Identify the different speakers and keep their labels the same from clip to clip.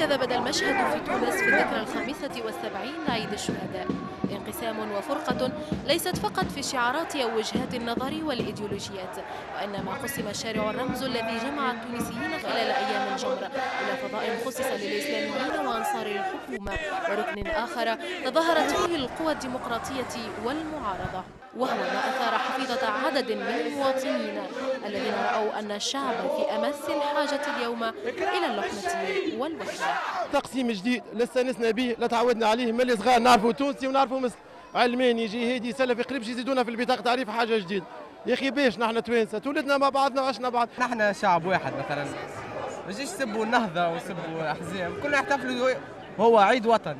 Speaker 1: هكذا بدا المشهد في تونس في الذكرى ال75 لعيد الشهداء، انقسام وفرقة ليست فقط في الشعارات أو وجهات النظر والإيديولوجيات، وإنما قسم الشارع الرمز الذي جمع التونسيين خلال أيام الجمر إلى فضاء خصص للإسلاميين وأنصار الحكومة، وركن آخر تظاهرت فيه القوى الديمقراطية والمعارضة، وهو ما أثار حفيظة عدد من المواطنين الذين رأوا أن الشعب في أمس الحاجة اليوم إلى اللحمة والوحدة.
Speaker 2: تقسيم جديد لا استانسنا به لا تعودنا عليه من الصغار، نعرفوا تونسي ونعرفوا مصر، علماني يجي هادي يسلف يقربش يزيدونا في البطاقة تعريف حاجة جديدة. يا أخي باش نحن توانسة تولدنا مع بعضنا وعشنا بعض.
Speaker 3: نحن شعب واحد مثلا، ما يجيش يسبوا النهضة ويسبوا أحزاب، كلنا يحتفلوا هو عيد وطن،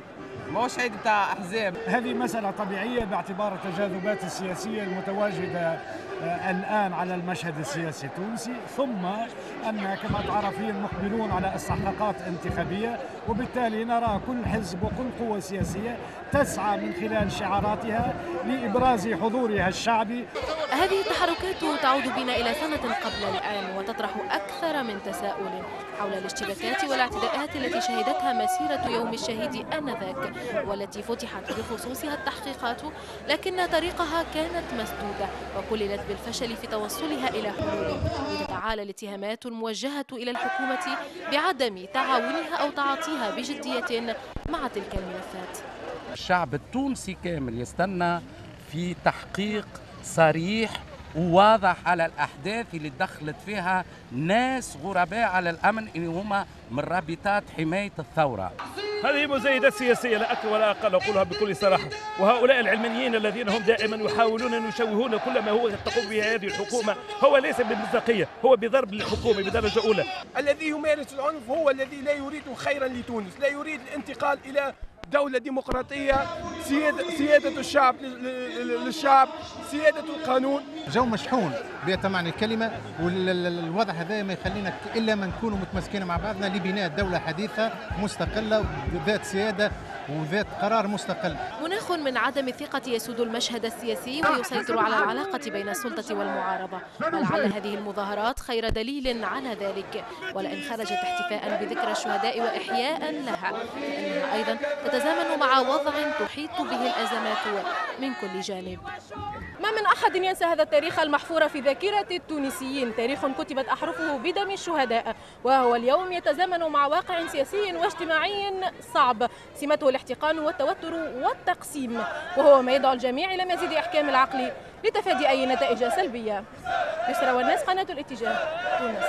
Speaker 3: ما هوش عيد بتاع أحزاب.
Speaker 4: هذه مسألة طبيعية باعتبار التجاذبات السياسية المتواجدة الآن على المشهد السياسي التونسي، ثم أن كما تعرفين مقبلون على استحقاقات انتخابية، وبالتالي نرى كل حزب وكل قوة سياسية تسعى من خلال شعاراتها لإبراز حضورها الشعبي.
Speaker 1: هذه التحركات تعود بنا إلى سنة قبل الآن، وتطرح أكثر من تساؤل حول الاشتباكات والاعتداءات التي شهدتها مسيرة يوم الشهيد آنذاك، والتي فتحت بخصوصها التحقيقات، لكن طريقها كانت مسدودة وكللت بالفشل في توصلها إلى حلول، لتتعالى الاتهامات الموجهة إلى الحكومة بعدم تعاونها أو تعاطيها بجدية مع تلك الملفات.
Speaker 5: الشعب التونسي كامل يستنى في تحقيق صريح وواضح على الأحداث اللي دخلت فيها ناس غرباء على الأمن اللي هما من رابطات حماية الثورة.
Speaker 6: هذه مزايدات سياسية لا أكثر ولا أقل، أقولها بكل صراحة، وهؤلاء العلمانيين الذين هم دائما يحاولون أن يشوهون كل ما هو تقوم به هذه الحكومة، هو ليس بالمصداقية، هو بضرب للحكومة بدرجة أولى.
Speaker 7: الذي يمارس العنف هو الذي لا يريد خيرا لتونس، لا يريد الانتقال إلى دولة ديمقراطية، سيادة الشعب للشعب، سيادة القانون.
Speaker 8: جو مشحون بمعنى الكلمة، والوضع هذا ما يخلينا إلا ما نكونوا متمسكين مع بعضنا لبناء دولة حديثة مستقلة وذات سيادة وذات قرار مستقل.
Speaker 1: مناخ من عدم الثقة يسود المشهد السياسي ويسيطر على العلاقة بين السلطة والمعارضة، ولعل هذه المظاهرات خير دليل على ذلك، ولئن خرجت احتفاء بذكرى الشهداء وإحياء لها فإنها أيضا تتزامن مع وضع تحيط به الأزمات من كل جانب. ما من أحد ينسى هذا التاريخ المحفور في ذاكرة التونسيين، تاريخ كتبت أحرفه بدم الشهداء، وهو اليوم يتزامن مع واقع سياسي واجتماعي صعب سمته الاحتقان والتوتر والتقسيم، وهو ما يدعو الجميع إلى مزيد إحكام العقل لتفادي أي نتائج سلبية. يسرى والناس، قناة الاتجاه، تونس.